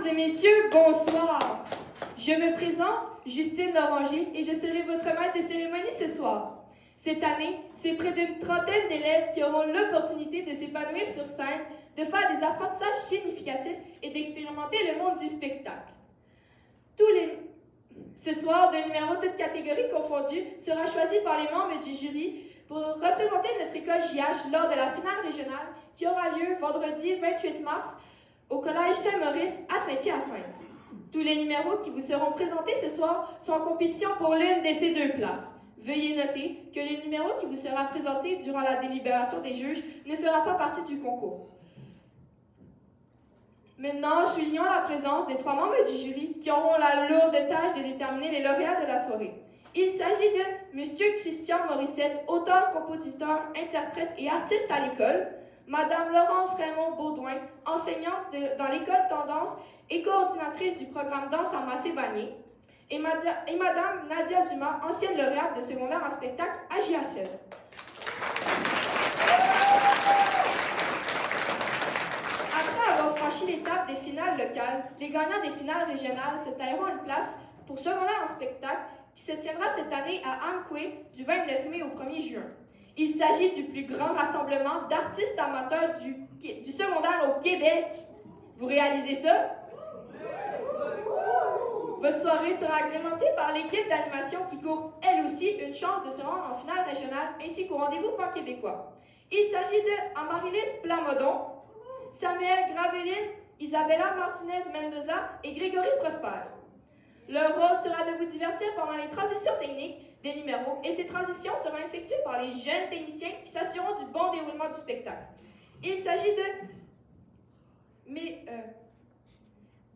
et messieurs, bonsoir. Je me présente, Justine Loranger, et je serai votre maître des cérémonies ce soir. Cette année, c'est près d'une trentaine d'élèves qui auront l'opportunité de s'épanouir sur scène, de faire des apprentissages significatifs et d'expérimenter le monde du spectacle. Ce soir, deux numéros toutes catégories confondues sera choisi par les membres du jury pour représenter notre école JH lors de la finale régionale qui aura lieu vendredi 28 mars au Collège Saint-Maurice à Saint-Hyacinthe. Tous les numéros qui vous seront présentés ce soir sont en compétition pour l'une de ces deux places. Veuillez noter que le numéro qui vous sera présenté durant la délibération des juges ne fera pas partie du concours. Maintenant, soulignons la présence des trois membres du jury qui auront la lourde tâche de déterminer les lauréats de la soirée. Il s'agit de M. Christian Morissette, auteur, compositeur, interprète et artiste à l'école, Mme Laurence Raymond-Baudouin, enseignante dans l'école Tendance et coordinatrice du programme Danse en Massé-Vanier, et Mme Nadia Dumas, ancienne lauréate de secondaire en spectacle à JHL. Après avoir franchi l'étape des finales locales, les gagnants des finales régionales se tailleront une place pour secondaire en spectacle qui se tiendra cette année à Amqui du 29 mai au 1er juin. Il s'agit du plus grand rassemblement d'artistes amateurs du secondaire au Québec. Vous réalisez ça? Votre soirée sera agrémentée par l'équipe d'animation qui court, elle aussi, une chance de se rendre en finale régionale ainsi qu'au rendez-vous pan-québécois. Il s'agit de Amaryllis Plamondon, Samuel Graveline, Isabella Martinez-Mendoza et Grégory Prosper. Leur rôle sera de vous divertir pendant les transitions techniques des numéros et ces transitions seront effectuées par les jeunes techniciens qui s'assureront du bon déroulement du spectacle. Il s'agit de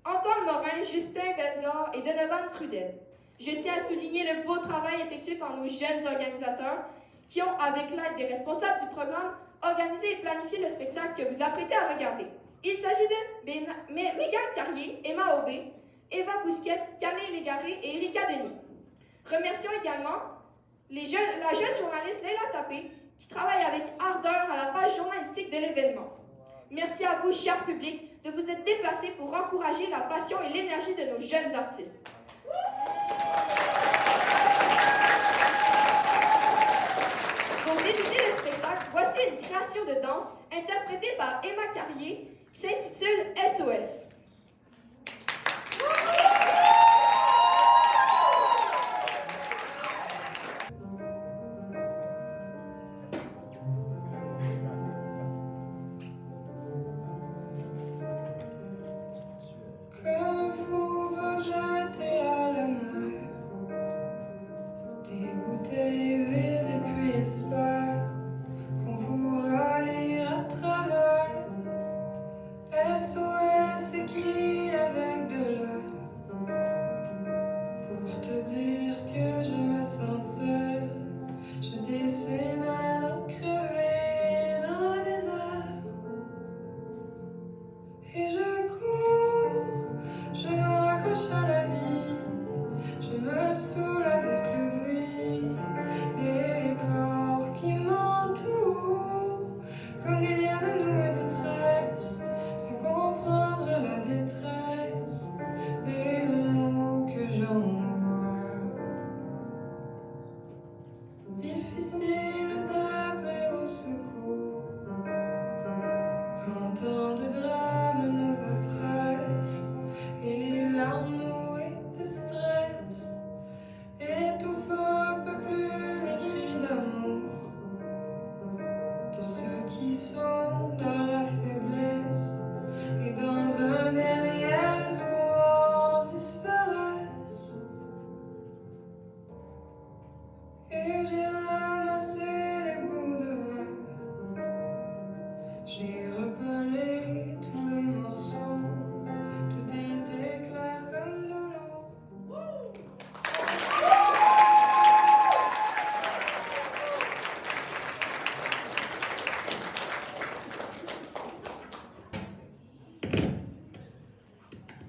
Antoine Morin, Justin Bellegarde et Donovan Trudel. Je tiens à souligner le beau travail effectué par nos jeunes organisateurs qui ont, avec l'aide des responsables du programme, organisé et planifié le spectacle que vous apprêtez à regarder. Il s'agit de Mégane Carrier, Emma Aubé, Eva Bousquet, Camille Légaré et Erika Denis. Remercions également la jeune journaliste Leila Tapé qui travaille avec ardeur à la page journalistique de l'événement. Merci à vous, cher public, de vous être déplacés pour encourager la passion et l'énergie de nos jeunes artistes. Pour débuter le spectacle, voici une création de danse interprétée par Emma Carrier qui s'intitule SOS. Comme un fou va jeter à la mer des bouteilles vides et puis espère qu'on pourra lire à travers. SOS écrit avec de l'heure pour te dire que je me sens seule. Je dessine à l'encre crevée dans le désert et je cours, je me raccroche à la vie, je me saoule avec le bruit des corps qui m'entourent comme des liens de nouée de tresse, sans comprendre la détresse des mots que j'envoie. Difficile d'appeler au secours quand tant de drames nous oppressent et les larmes nouées de stress étouffent un peu plus les cris d'amour de ceux qui sont dans la faiblesse et dans un derrière espoir disparaissent. Et j'ai ramassé les bouts de verre, j'ai recollé tous les morceaux, tout était clair comme de l'eau.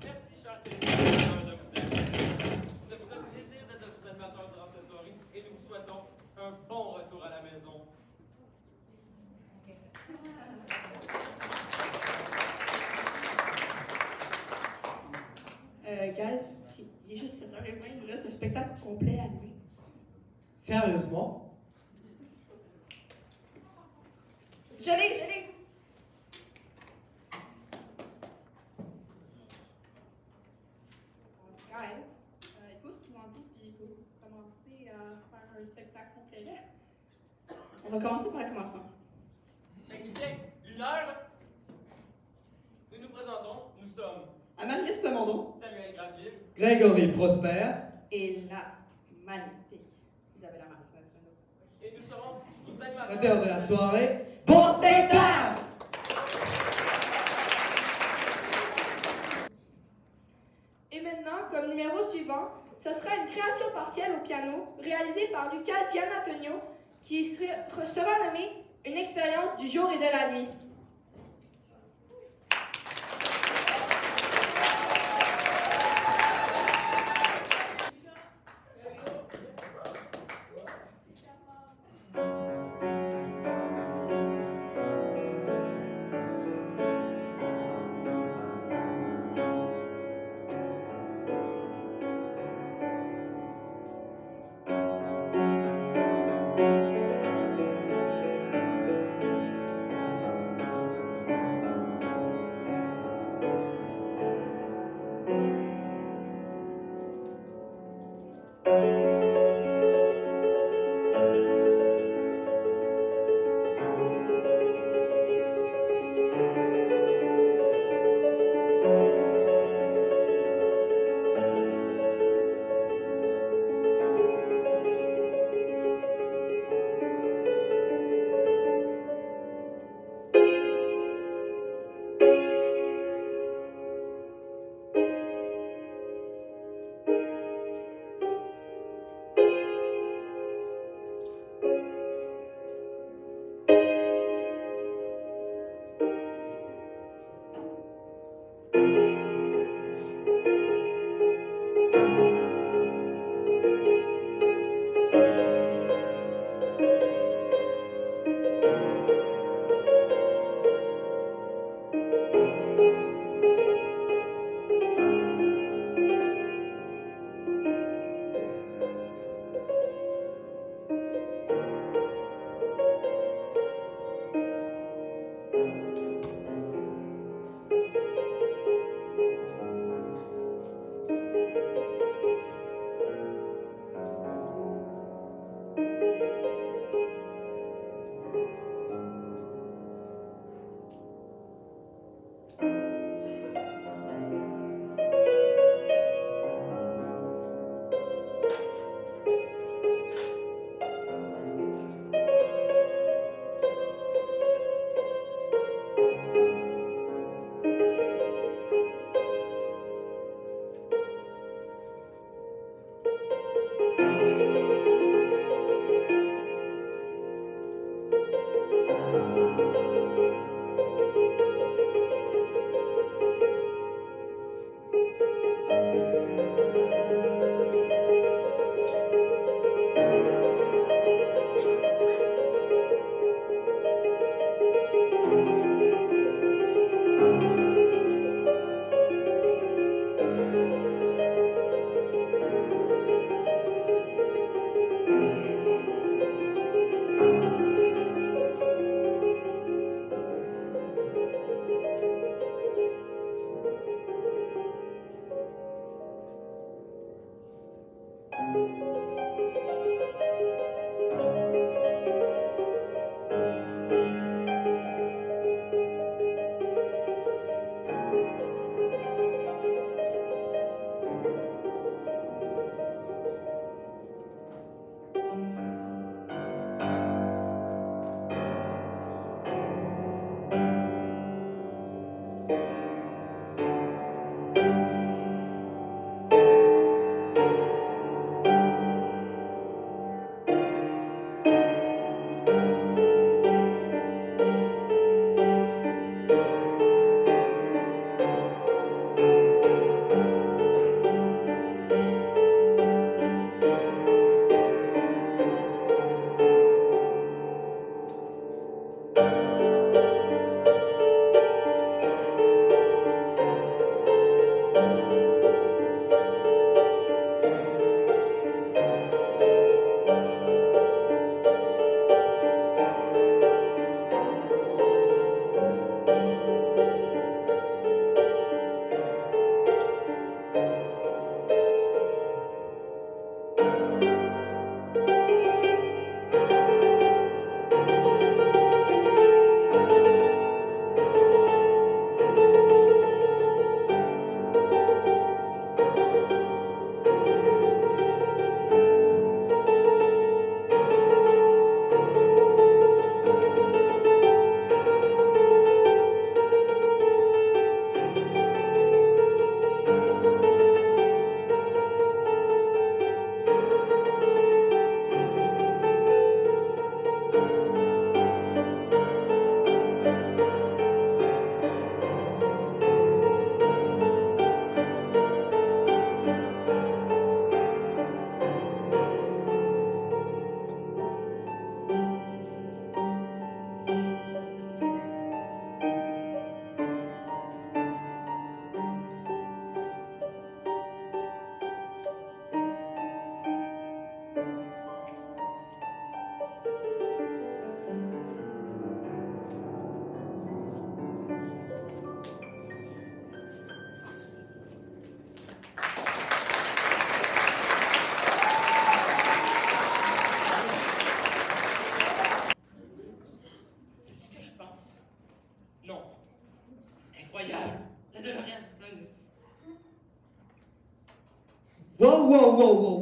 Merci, chers téléspectateurs, de vous être. Ça vous a fait plaisir d'être nos animateurs durant cette soirée et nous vous souhaitons un 9h20, il nous reste un spectacle complet à animer. Sérieusement? Je l'ai! Guys, êtes-vous esquivant-vous puis vous commencez à faire un spectacle complet là? On va commencer par le commencement. Technicien, lunaire. Nous nous présentons, nous sommes Amaryllis Plamondon Samuel Graville. Grégory Prosper. et la magnifique Isabella Martinez-Renaud. Et nous serons vos animateurs. Auteur de la soirée. Bon spectacle! Et maintenant, comme numéro suivant, ce sera une création partielle au piano réalisée par Luca Gianantonio qui sera nommée Une expérience du jour et de la nuit.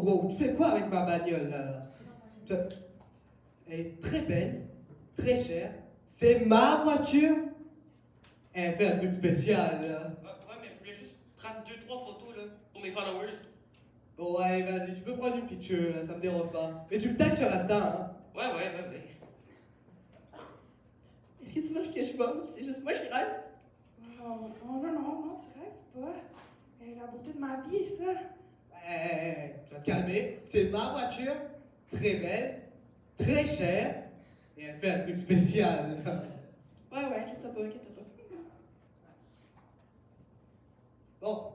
wow, tu fais quoi avec ma bagnole là? Elle est très belle, très chère. C'est ma voiture. Elle fait un truc spécial là. Ouais, mais je voulais juste prendre 2-3 photos là, pour mes followers. Bon, ouais, vas-y, tu peux prendre une picture là, ça me dérange pas. Mais tu me tags sur Insta, hein. Ouais, vas-y. Est-ce que tu vois ce que je vois? C'est juste moi qui rêve? Oh, non, tu rêves pas. La beauté de ma vie est ça. Tu vas te calmer. C'est ma voiture, très belle, très chère. Et elle fait un truc spécial. Ouais, inquiète-toi pas. Bon,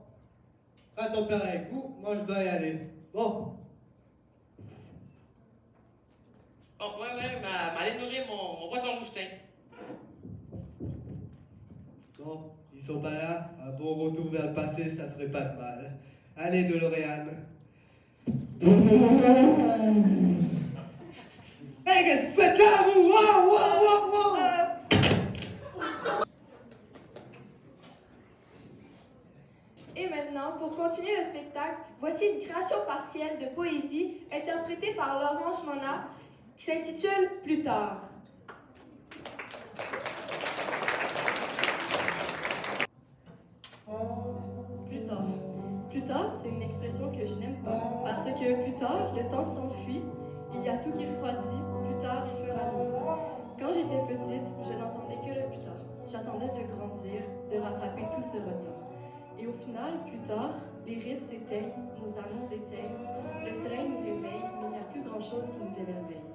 prends ton père avec vous, moi je dois y aller. Bon. Oh, ouais, m'aller nourrir mon poisson rouge, tiens. Bon, ils sont pas là. Un bon retour vers le passé, ça ferait pas de mal. Allez, DeLorean. Hey, qu'est-ce que vous faites là, vous? Wow. Et maintenant, pour continuer le spectacle, voici une création partielle de poésie interprétée par Laurence Mona qui s'intitule Plus tard. Plus tard, c'est une expression que je n'aime pas, parce que plus tard, le temps s'enfuit, il y a tout qui refroidit, plus tard, il fera nuit. Quand j'étais petite, je n'entendais que le plus tard. J'attendais de grandir, de rattraper tout ce retard. Et au final, plus tard, les rires s'éteignent, nos amours déteignent, le soleil nous réveille, mais il n'y a plus grand-chose qui nous émerveille.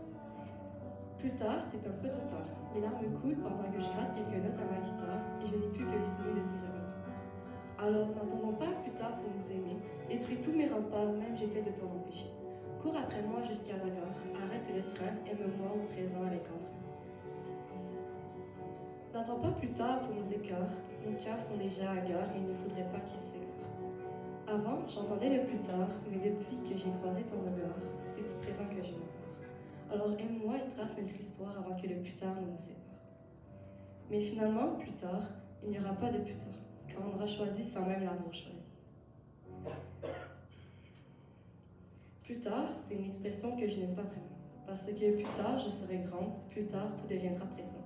Plus tard, c'est un peu trop tard. Mes larmes coulent pendant que je gratte quelques notes à ma guitare, et je n'ai plus que le souvenir de tes regards. Alors, n'attendons pas plus tard pour nous aimer. Détruis tous mes remparts, même j'essaie de t'en empêcher. Cours après moi jusqu'à la gare. Arrête le train, aime-moi au présent avec entrain. N'attends pas plus tard pour nos écarts. Nos cœurs sont déjà hagards et il ne faudrait pas qu'ils s'égarent. Avant, j'entendais le plus tard, mais depuis que j'ai croisé ton regard, c'est du présent que je m'empare. Alors aime-moi et trace notre histoire avant que le plus tard ne nous sépare. Mais finalement, plus tard, il n'y aura pas de plus tard. Quand on aura choisi sans même l'avoir choisi. Plus tard, c'est une expression que je n'aime pas vraiment, parce que plus tard, je serai grande, plus tard, tout deviendra présent.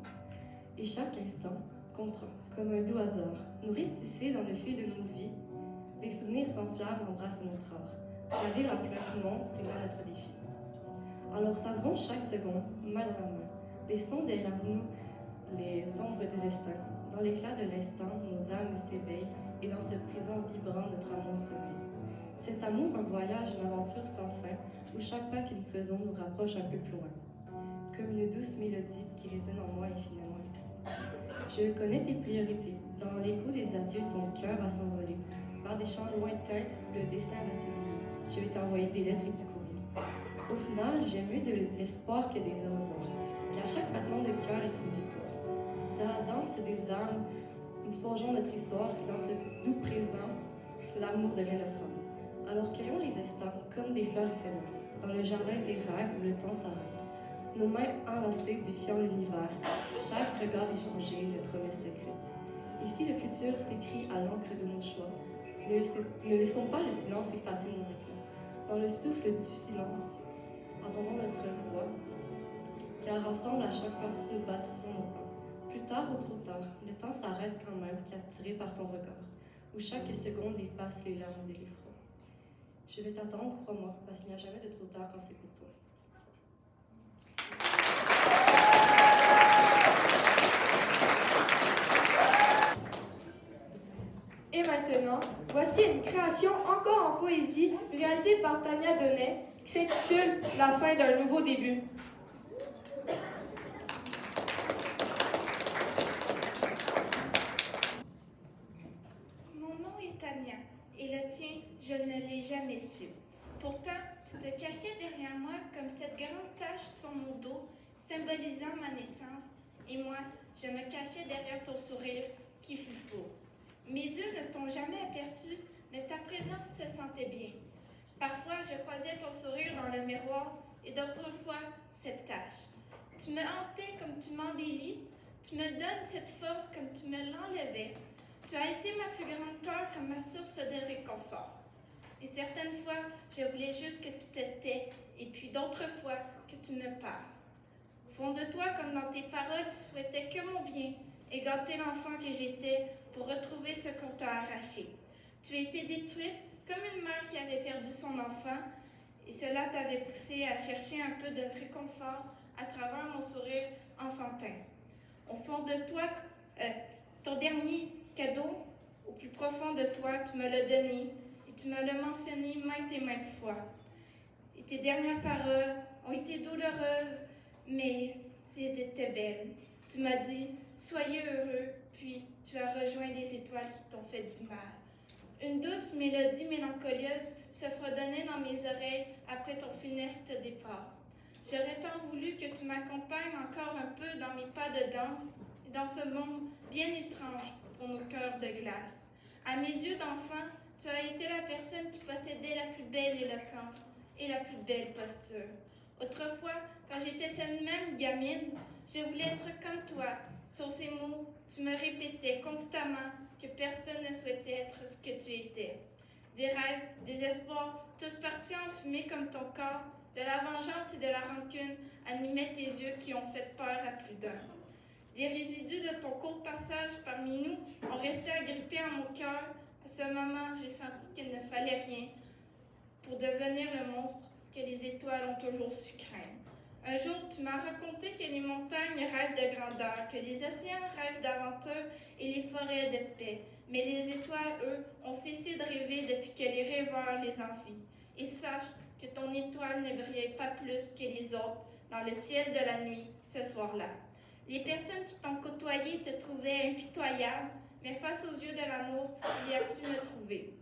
Et chaque instant comptera, comme un doux hasard, nourri tissé dans le fil de nos vies, les souvenirs s'enflamment, embrassent notre art. Gravir à plein poumon, c'est là notre défi. Alors savrons chaque seconde, main dans la main, laissons derrière nous les ombres du destin. Dans l'éclat de l'instant, nos âmes s'éveillent et dans ce présent vibrant, notre amour sommeille. Cet amour, un voyage, une aventure sans fin, où chaque pas que nous faisons nous rapproche un peu plus loin. Comme une douce mélodie qui résonne en moi infiniment écrit. Je connais tes priorités. Dans l'écho des adieux, ton cœur va s'envoler. Par des champs lointains, le dessin va se lier. Je vais t'envoyer des lettres et du courrier. Au final, j'aime mieux de l'espoir que des au revoir, car chaque battement de cœur est une victoire. Dans la danse des âmes, nous forgeons notre histoire et dans ce doux présent, l'amour devient notre âme. Alors cueillons les instants comme des fleurs éphémères. Dans le jardin des rêves, le temps s'arrête. Nos mains enlacées défiant l'univers. Chaque regard échangé, une promesse secrète. Et si le futur s'écrit à l'encre de nos choix, ne laissons pas le silence effacer nos éclats. Dans le souffle du silence, entendons notre voix, car ensemble, à chaque pas, nous bâtissons nos pas. Plus tard ou trop tard, le temps s'arrête quand même, capturé par ton regard, où chaque seconde efface les larmes de l'effroi. Je vais t'attendre, crois-moi, parce qu'il n'y a jamais de trop tard quand c'est pour toi. Et maintenant, voici une création encore en poésie réalisée par Tania Donnet qui s'intitule La fin d'un nouveau début. Mon nom est Tania, et le tien, je ne l'ai jamais su. Pourtant, tu te cachais derrière moi comme cette grande tache sur mon dos, symbolisant ma naissance, et moi, je me cachais derrière ton sourire, qui fut faux. Mes yeux ne t'ont jamais aperçu, mais ta présence se sentait bien. Parfois, je croisais ton sourire dans le miroir, et d'autres fois, cette tache. Tu me hantais comme tu m'embellis, tu me donnes cette force comme tu me l'enlevais. Tu as été ma plus grande peur comme ma source de réconfort. Et certaines fois, je voulais juste que tu te tais, et puis d'autres fois, que tu me parles. Au fond de toi, comme dans tes paroles, tu souhaitais que mon bien et gâter l'enfant que j'étais pour retrouver ce qu'on t'a arraché. Tu as été détruite comme une mère qui avait perdu son enfant, et cela t'avait poussé à chercher un peu de réconfort à travers mon sourire enfantin. Au fond de toi, ton dernier cadeau, au plus profond de toi, tu me l'as donné, et tu me l'as mentionné maintes et maintes fois. Et tes dernières paroles ont été douloureuses, mais c'était belle. Tu m'as dit « Soyez heureux », puis tu as rejoint des étoiles qui t'ont fait du mal. Une douce mélodie mélancolieuse se fredonnait dans mes oreilles après ton funeste départ. J'aurais tant voulu que tu m'accompagnes encore un peu dans mes pas de danse et dans ce monde bien étrange pour nos cœurs de glace. À mes yeux d'enfant, tu as été la personne qui possédait la plus belle éloquence et la plus belle posture. Autrefois, quand j'étais cette même gamine, je voulais être comme toi. Sur ces mots, tu me répétais constamment que personne ne souhaitait être ce que tu étais. Des rêves, des espoirs, tous partis en fumée comme ton corps, de la vengeance et de la rancune animaient tes yeux qui ont fait peur à plus d'un. Des résidus de ton court passage parmi nous ont resté agrippés à mon cœur. À ce moment, j'ai senti qu'il ne fallait rien pour devenir le monstre que les étoiles ont toujours su craindre. Un jour, tu m'as raconté que les montagnes rêvent de grandeur, que les océans rêvent d'aventure et les forêts de paix. Mais les étoiles, eux, ont cessé de rêver depuis que les rêveurs les envient. Et sache que ton étoile ne brillait pas plus que les autres dans le ciel de la nuit ce soir-là. Les personnes qui t'ont côtoyé te trouvaient impitoyable, mais face aux yeux de l'amour, il a su me trouver.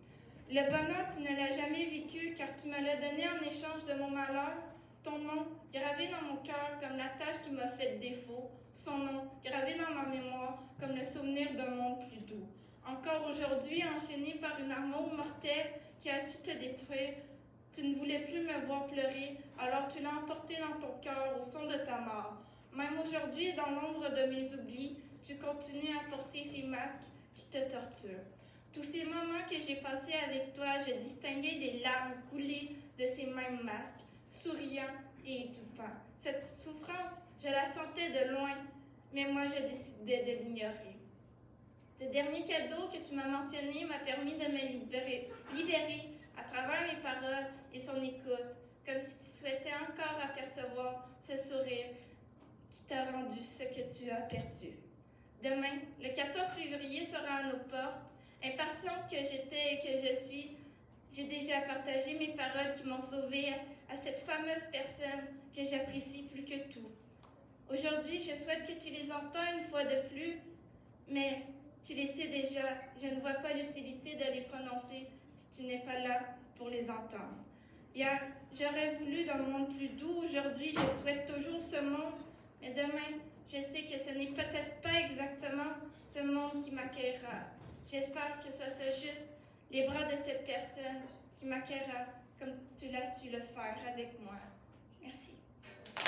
Le bonheur, tu ne l'as jamais vécu car tu me l'as donné en échange de mon malheur. Ton nom, gravé dans mon cœur comme la tâche qui m'a fait défaut. Son nom, gravé dans ma mémoire comme le souvenir d'un monde plus doux. Encore aujourd'hui, enchaîné par une amour mortelle qui a su te détruire, tu ne voulais plus me voir pleurer, alors tu l'as emporté dans ton cœur au son de ta mort. Même aujourd'hui, dans l'ombre de mes oublis, tu continues à porter ces masques qui te torturent. Tous ces moments que j'ai passés avec toi, je distinguais des larmes couler de ces mêmes masques, souriants et étouffants. Cette souffrance, je la sentais de loin, mais moi je décidais de l'ignorer. Ce dernier cadeau que tu m'as mentionné m'a permis de me libérer à travers mes paroles et son écoute, comme si tu souhaitais encore apercevoir ce sourire qui t'a rendu ce que tu as perdu. Demain, le 14 février sera à nos portes. Impatiente que j'étais et que je suis, j'ai déjà partagé mes paroles qui m'ont sauvée à cette fameuse personne que j'apprécie plus que tout. Aujourd'hui, je souhaite que tu les entends une fois de plus, mais tu les sais déjà, je ne vois pas l'utilité de les prononcer si tu n'es pas là pour les entendre. Hier, j'aurais voulu d'un monde plus doux. Aujourd'hui, je souhaite toujours ce monde, mais demain, je sais que ce n'est peut-être pas exactement ce monde qui m'accueillera. J'espère que ce soit juste les bras de cette personne qui m'accueillera comme tu l'as su le faire avec moi. Merci. Fais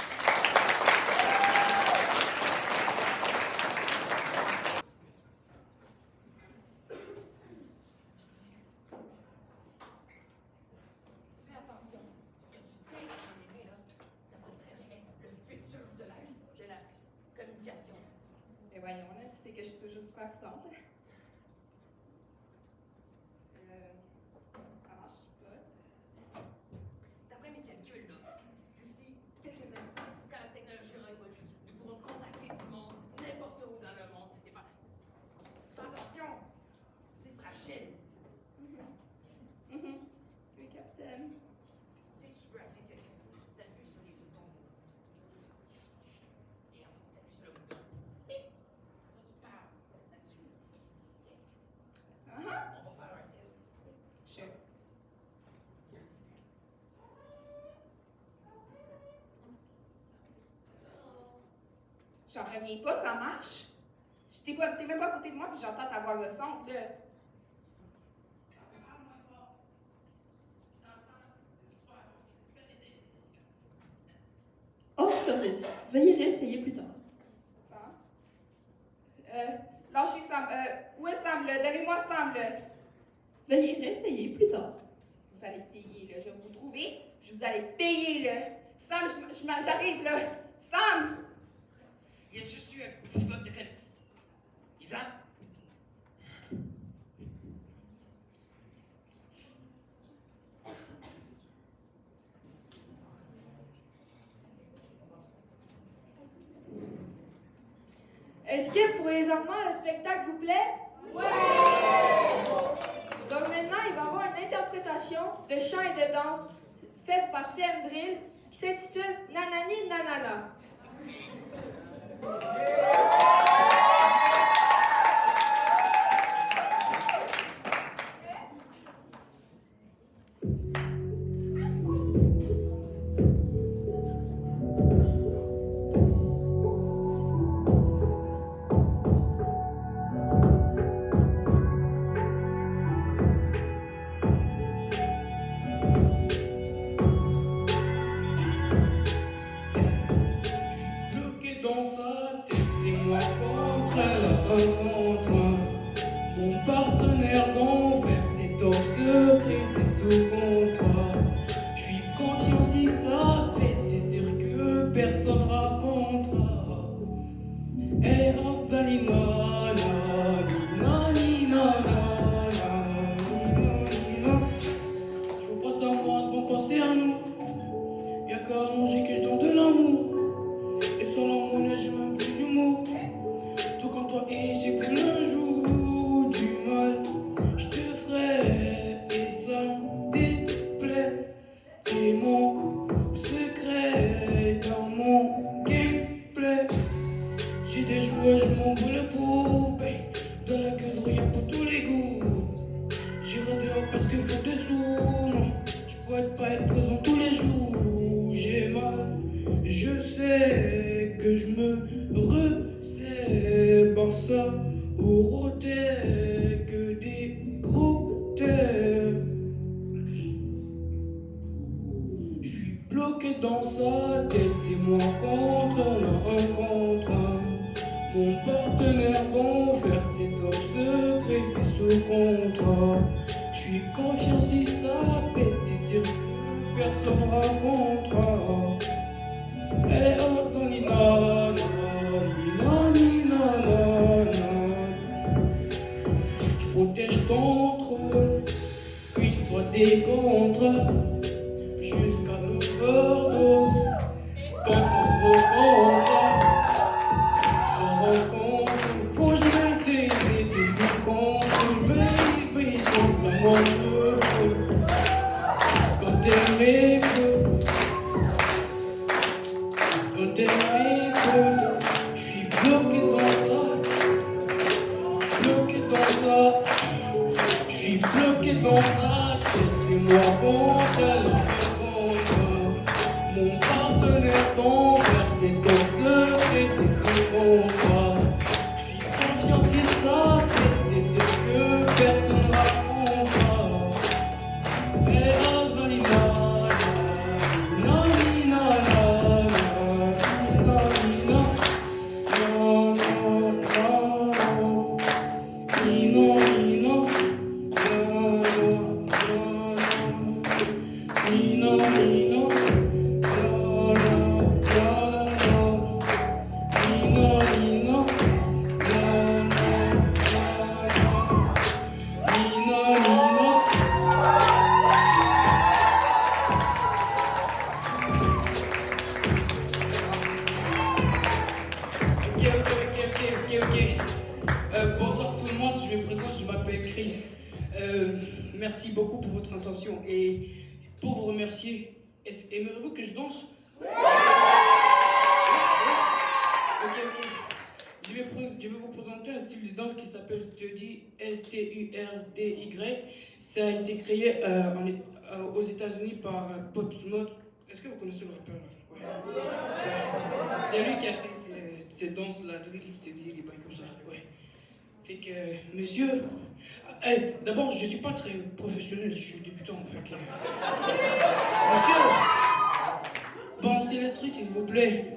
attention. Que tu tiens les là, ça m'entraînerait le futur de la communication. Mais voyons, là, tu sais que je suis toujours super prudente. Ça marche pas. D'après mes calculs, là, d'ici quelques instants, quand la technologie aura évolué, nous pourrons contacter du monde, n'importe où dans le monde, et faire... Fais attention! C'est fragile! Oui, capitaine. Si tu veux appeler quelqu'un, t'appuies sur les boutons ici. Et on t'appuie sur le bouton. Bip! Ça, tu parles là-dessus. OK? On va faire un test. Sure. J'en reviens pas, ça marche. T'es même pas à côté de moi puis j'entends ta voix gossante, là. Hors service. Veuillez réessayer plus tard. Sam? Lâchez Sam. Où est Sam, là? Donnez-moi Sam, là. Veuillez réessayer plus tard. Vous allez payer, là. Je vais vous trouver, vous allez payer, là. Sam, j'arrive, là. Sam! Il y a juste eu un petit bug de connexion. Isa? Est-ce que pour les enfants, le spectacle vous plaît? Oui! Donc maintenant, il va y avoir une interprétation de chant et de danse faite par CM Drill qui s'intitule Nanani Nanana. Bloqué dans sa tête, c'est moi contre elle, un contre un. Mon partenaire d'envers, c'est top secret, c'est sous contrat. Je suis confiant si ça pète, c'est sûr que personne racontera. Elle est Abdalina, je vous pense à moi devant penser à nous. Y'a qu'à manger que je donne de l'amour. Et sur l'amour, j'ai même plus d'humour. Tout comme toi, et j'ai pris un jour du mal. Je te ferai, et ça me déplaît. Et mon secret dans mon gameplay. J'ai des jouets, je m'en veux le pauvre. Dans la queue de rien pour tous les goûts. J'irai dehors parce que faut des sous. Non, je pourrais pas être présent tous les jours. J'ai mal, je sais que je me resais par ça. Au roté que des gros terres. Je suis bloqué dans sa tête, c'est moi contre un contre un. Mon partenaire d'enfer, c'est top secret, c'est sous contrat. Je suis confiant si ça pète, c'est sûr que personne racontera. Elle est haute, nina, je protège contre eux, puis toi des contre, jusqu'à l'overdose. Quand on se rencontre, faut que je m'étais laissé sans compte. Baby, sur la moi je veux. Quand elle m'écoute, quand elle m'écoute, je suis bloqué dans ça, bloqué dans ça. Je suis bloqué dans ça, c'est moi contre elle, contre mon partenaire d'envers, c'est ton secret, c'est son contrat. Je suis confiant si ça pète, c'est ce que personne racontera. Et Avalina, bonsoir tout le monde, je me présente, je m'appelle Chris. Merci beaucoup pour votre attention et pour vous remercier, aimerez-vous que je danse? Ok. Je vais vous présenter un style de danse qui s'appelle Sturdy, S-T-U-R-D-Y. Ça a été créé aux États-Unis par Pop Smoke. Est-ce que vous connaissez le rappeur là? Ouais. C'est lui qui a créé ces danses-là, drill, Sturdy, les bails comme ça. Ouais. Fait que, monsieur, d'abord, je suis pas très professionnel, je suis débutant. Fait que, monsieur, balancez la street, s'il vous plaît.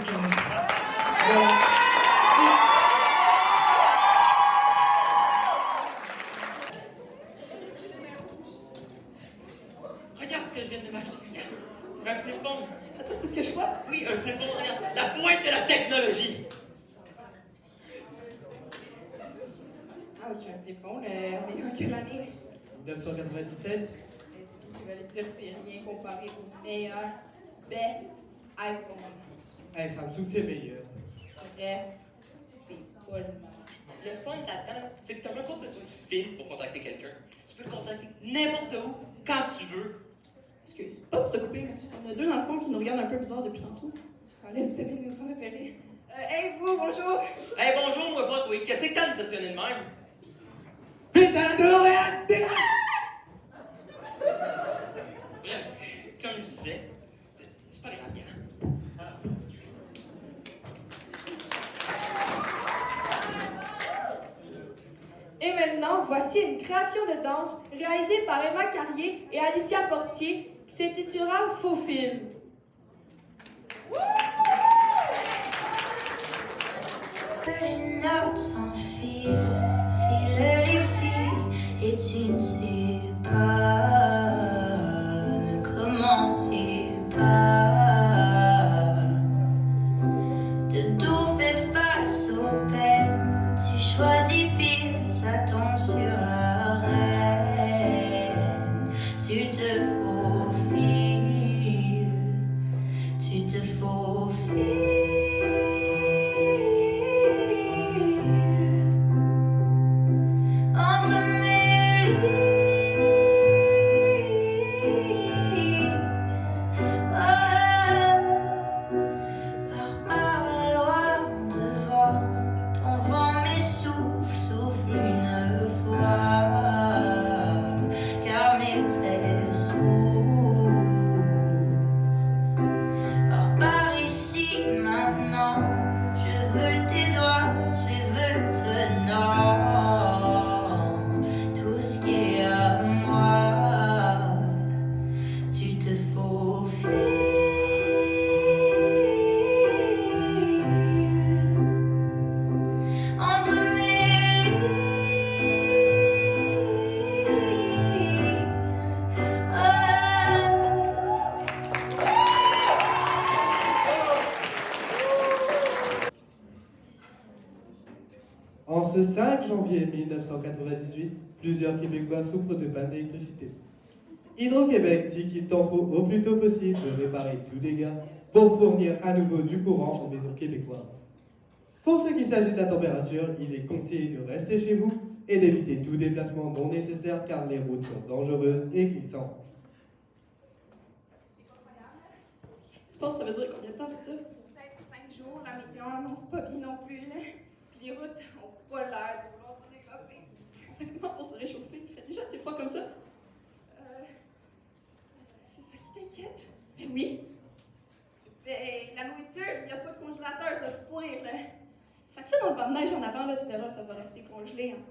Voilà. Regarde ce que je viens de m'acheter. Regarde. Un flip-phone. Attends, c'est ce que je crois? Oui, un flip-phone, regarde. La pointe de la technologie. Ah, j'ai un téléphone. On est en quelle année? 1997. C'est qui va le dire? C'est rien comparé au meilleur, best iPhone. Hey, Samsung, c'est meilleur. Bref, c'est pas le moment. Le fun là-dedans, c'est que t'as même pas besoin de fil pour contacter quelqu'un. Tu peux le contacter n'importe où, quand tu veux. Excuse, pas pour te couper, mais c'est parce qu'on a deux dans le fond qui nous regardent un peu bizarre depuis tantôt. Allez, vous avez une leçon repérée. Hey, vous, bonjour! Hey, bonjour, moi pas, toi. Qu'est-ce que t'as de stationner de même? Putain de réacteur! Bref, comme je disais, c'est pas grave, hein. Et maintenant, voici une création de danse réalisée par Emma Carrier et Alicia Fortier qui s'intitulera Faux fil. Les notes sans fil, file les filles, et tu ne sais pas, ne commencez pas. De tout fait face aux peines, tu choisis pire, ça tombe sur la reine. Tu te faufiles, tu te faufiles. Entre mes lignes, par la loi devant ton vent m'essouffle, souffle une fois, car mes plaies s'ouvrent. Or par ici maintenant, je veux tes doigts, je les veux tenant. Tout ce qui est à moi, tu te faufiles entre mes lignes. En ce 5 janvier 1998, plusieurs Québécois souffrent de panne d'électricité. Hydro-Québec dit qu'ils tenteront au plus tôt possible de réparer tout dégât pour fournir à nouveau du courant aux maisons québécoises. Pour ce qui s'agit de la température, il est conseillé de rester chez vous et d'éviter tout déplacement non nécessaire car les routes sont dangereuses et glissantes. Tu penses que ça veut durer combien de temps tout ça? Peut-être 5 jours, la météo annonce pas bien non plus, là. Puis les routes ont pas l'air de vouloir se déclasser. On fait comment pour se réchauffer? Il fait déjà assez froid comme ça? C'est ça qui t'inquiète? Ben oui. Ben, la nourriture, il n'y a pas de congélateur, ça va tout pourrir, là. Sac ça dans le banc de neige en avant, là, tu verras, ça va rester congelé. Hein.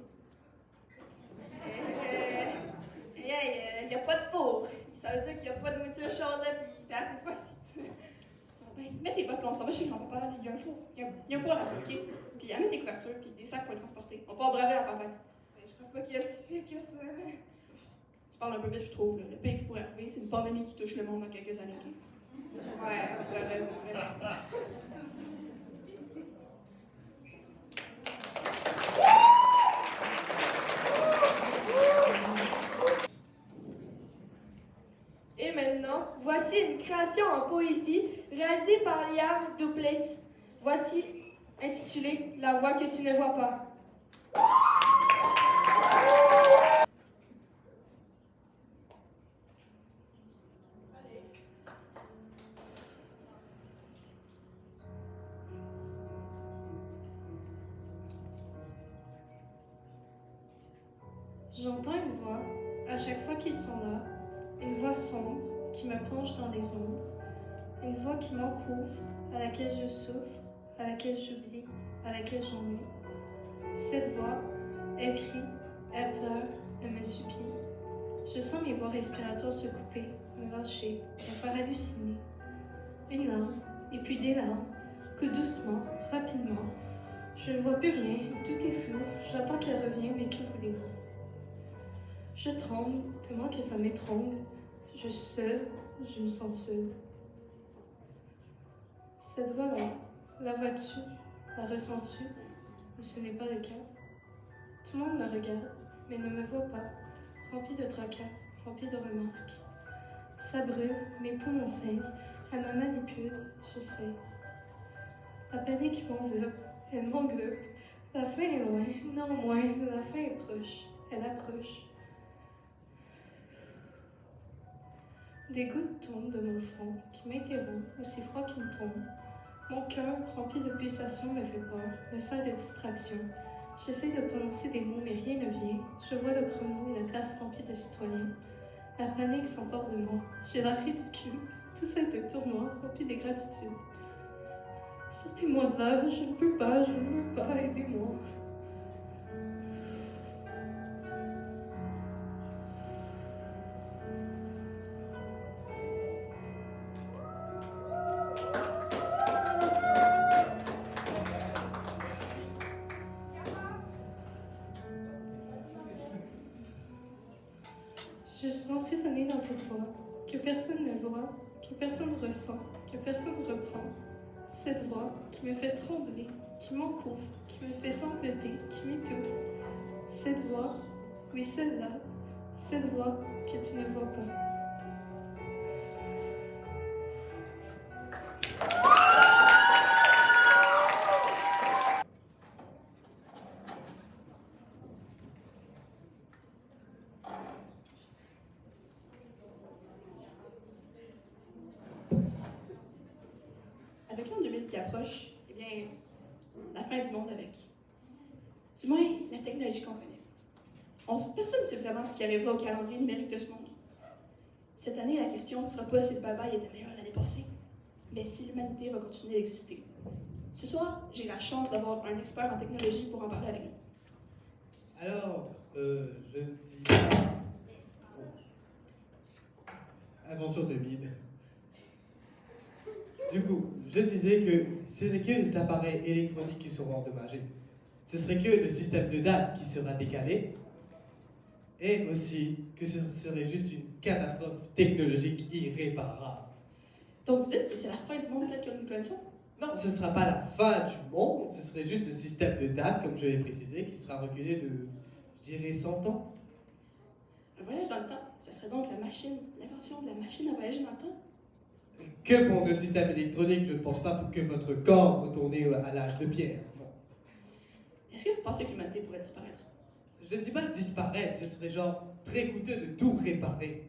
Il n'y a pas de four. Ça veut dire qu'il n'y a pas de nourriture chaude, là, puis il fait assez froid ici. Bon, ben, mets tes bottes, puis on s'en va chez grand-papa, là. Il y a un four, il y a un poêle à bloquer, puis amène des couvertures, puis des sacs pour les transporter. On part braver la tempête. Ben, je crois pas qu'il y a si pire que ça, là. Tu parles un peu vite, je trouve. Là. Le pire qui pourrait arriver, c'est une pandémie qui touche le monde dans quelques années. OK? Ouais, t'as raison, Et maintenant, voici une création en poésie réalisée par Liam Duplessis. Voici intitulée La voix que tu ne vois pas. J'entends une voix, à chaque fois qu'ils sont là, une voix sombre qui me plonge dans les ombres, une voix qui m'encouvre, à laquelle je souffre, à laquelle j'oublie, à laquelle j'ennuie. Cette voix, elle crie, elle pleure, elle me supplie. Je sens mes voies respiratoires se couper, me lâcher, me faire halluciner. Une larme, et puis des larmes, que doucement, rapidement. Je ne vois plus rien, tout est flou. J'attends qu'elle revienne, mais que voulez-vous? Je tremble, tellement que ça m'étrangle. Je suis seule, je me sens seule. Cette voix-là, la vois-tu? La ressens-tu? Ou ce n'est pas le cas? Tout le monde me regarde, mais ne me voit pas, rempli de tracas, rempli de remarques. Ça brûle, mes poumons saignent, elle me manipule, je sais. La panique m'enveloppe, elle m'englobe. La fin est loin, néanmoins, la fin est proche, elle approche. Des gouttes tombent de mon front, qui m'interrompt, aussi froid qu'une tombe. Mon cœur, rempli de pulsations, me fait peur, me sert de distraction. J'essaie de prononcer des mots, mais rien ne vient. Je vois le chrono et la classe remplie de citoyens. La panique s'empare de moi. J'ai l'air ridicule. Tout ça est un tournoi rempli de gratitude. Sortez-moi de là, je ne peux pas, aidez-moi. Je suis emprisonnée dans cette voix, que personne ne voit, que personne ne ressent, que personne ne reprend. Cette voix qui me fait trembler, qui m'encouvre, qui me fait sangloter, qui m'étouffe. Cette voix, oui celle-là, cette voix que tu ne vois pas. Avec l'an 2000 qui approche, eh bien, la fin du monde avec. Du moins, la technologie qu'on connaît. Personne ne sait vraiment ce qui arrivera au calendrier numérique de ce monde. Cette année, la question ne sera pas si le bye-bye était meilleur l'année passée, mais si l'humanité va continuer d'exister. Ce soir, j'ai la chance d'avoir un expert en technologie pour en parler avec nous. Alors, je dis... Invention 2000. Du coup, je disais que ce n'est que les appareils électroniques qui seront endommagés. Ce serait que le système de date qui sera décalé. Et aussi que ce serait juste une catastrophe technologique irréparable. Donc vous dites que c'est la fin du monde tel que nous le connaissons? Non, ce ne sera pas la fin du monde, ce serait juste le système de date, comme je l'ai précisé, qui sera reculé de, je dirais, 100 ans. Un voyage dans le temps, ça serait donc l'invention de la machine à voyager dans le temps? Que pour nos systèmes électroniques, je ne pense pas que votre corps retourne à l'âge de pierre. Non. Est-ce que vous pensez que l'humanité pourrait disparaître? Je ne dis pas disparaître, ce serait genre très coûteux de tout réparer.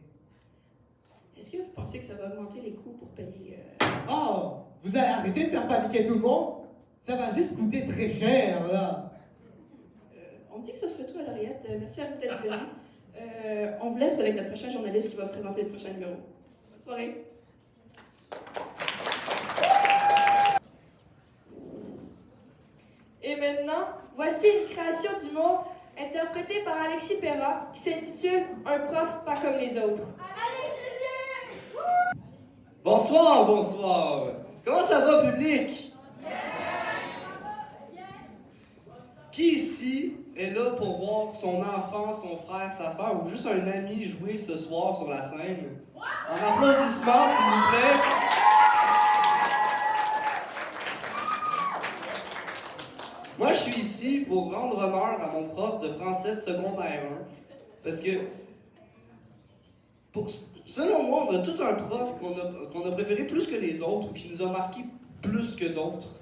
Est-ce que vous pensez que ça va augmenter les coûts pour payer... Oh, vous allez arrêter de faire paniquer tout le monde? Ça va juste coûter très cher, là. On dit que ce serait tout à l'oreillette. Merci à vous d'être venus. On vous laisse avec notre prochain journaliste qui va présenter le prochain numéro. Bonne soirée. Et maintenant, voici une création du monde interprétée par Alexis Perra qui s'intitule « Un prof pas comme les autres ». Bonsoir, bonsoir. Comment ça va, public? Qui ici est là pour voir son enfant, son frère, sa soeur ou juste un ami jouer ce soir sur la scène? En applaudissements, s'il vous plaît. Moi, je suis ici pour rendre honneur à mon prof de français de secondaire 1. Parce que, selon moi, on a tout un prof qu'on a préféré plus que les autres ou qui nous a marqué plus que d'autres.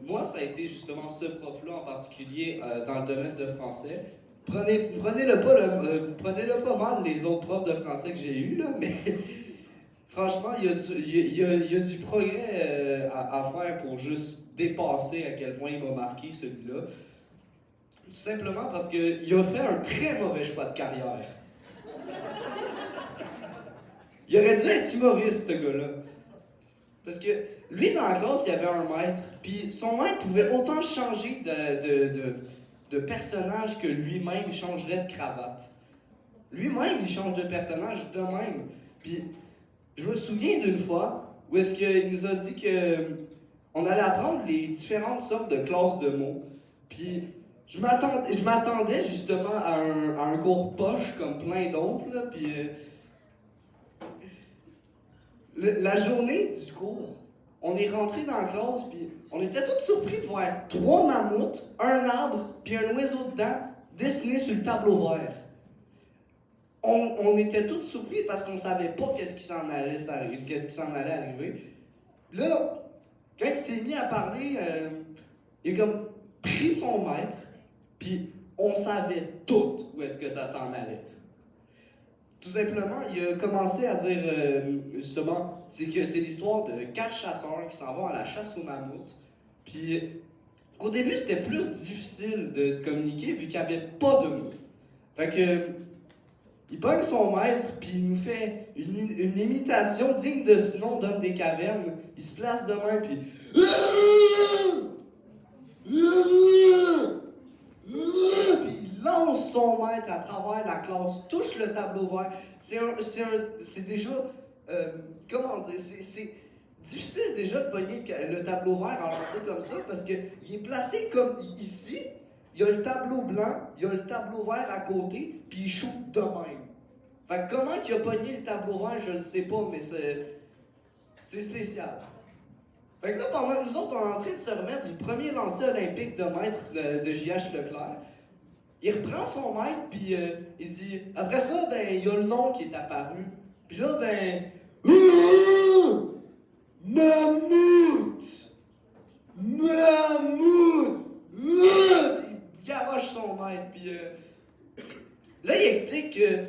Moi, ça a été justement ce prof-là en particulier dans le domaine de français. Prenez-le pas mal, les autres profs de français que j'ai eus, là, mais franchement, il y a du progrès à faire pour juste dépasser à quel point il m'a marqué celui-là. Tout simplement parce qu'il a fait un très mauvais choix de carrière. Il aurait dû être humoriste, ce gars-là. Parce que lui, dans la classe, il y avait un maître, puis son maître pouvait autant changer de personnage que lui-même changerait de cravate. Lui-même, il change de personnage de même. Puis je me souviens d'une fois où est-ce qu'il nous a dit que on allait apprendre les différentes sortes de classes de mots. Puis je m'attendais justement à un cours poche comme plein d'autres, là, puis la journée du cours, on est rentré dans la classe, puis on était tous surpris de voir 3 mammouths, un arbre, puis un oiseau dedans, dessinés sur le tableau vert. On était tous surpris parce qu'on savait pas qu'est-ce qui s'en allait arriver. Là, quand il s'est mis à parler, il a comme pris son maître, puis on savait tout où est-ce que ça s'en allait. Tout simplement, il a commencé à dire, justement, c'est l'histoire de 4 chasseurs qui s'en vont à la chasse aux mammouths. Puis, qu'au début, c'était plus difficile de communiquer vu qu'il n'y avait pas de mots. Fait que, il pogne son maître, puis il nous fait une imitation digne de ce nom d'homme des cavernes. Il se place de main, puis... Puis il lance son maître à travers la classe, touche le tableau vert. C'est déjà... comment dire? C'est difficile déjà de pogner le tableau vert en lancer comme ça, parce qu'il est placé comme ici. Il y a le tableau blanc, il y a le tableau vert à côté, puis il shoot de même. Fait que comment il a pogné le tableau vert, je ne sais pas, mais c'est spécial. Fait que là, pendant que nous autres, on est en train de se remettre du premier lancer olympique de maître de J.H. Leclerc, il reprend son maître, puis il dit... Après ça, ben, il y a le nom qui est apparu. Puis là, ben... Mammouth! Mammouth! Il garoche son maître, puis... Là, il explique que...